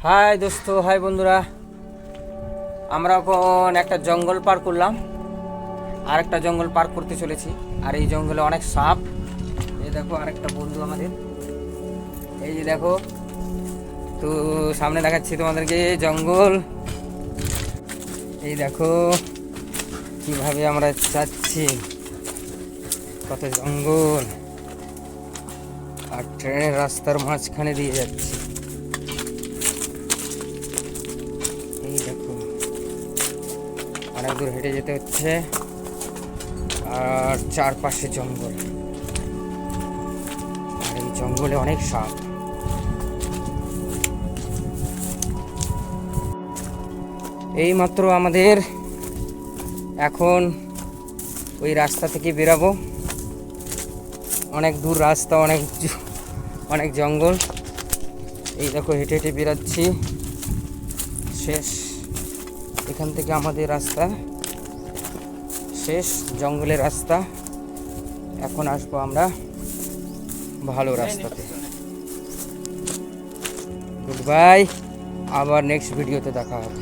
High দোস্ত, high বন্ধুরা। আমরা এখন একটা জঙ্গল পার করলাম, আর একটা জঙ্গল পার করতে চলেছি। আর এই জঙ্গলে অনেক সাপ। এই দেখো আরেকটা বন্ধু আমাদের, এই যে দেখো। তো সামনে দেখাচ্ছি তোমাদেরকে জঙ্গল। এই দেখো কিভাবে আমরা যাচ্ছি, কত জঙ্গল, আর ট্রেনের রাস্তার মাঝখানে দিয়ে যাচ্ছি। এই দেখো অনেক দূর হেঁটে যেতে হচ্ছে, আর চারপাশে জঙ্গল, আর এই জঙ্গলে অনেক সাপ। এই মাত্র আমাদের এখন ওই রাস্তা থেকে বেরাবো। অনেক দূর রাস্তা, অনেক জঙ্গল। এই দেখো হেঁটে হেঁটে বেরাচ্ছি, শেষ এখান থেকে আমাদের রাস্তা শেষ, জঙ্গলের রাস্তা। এখন আসবো আমরা ভালো রাস্তাতে। গুড বাই, আবার নেক্সট ভিডিওতে দেখা হবে।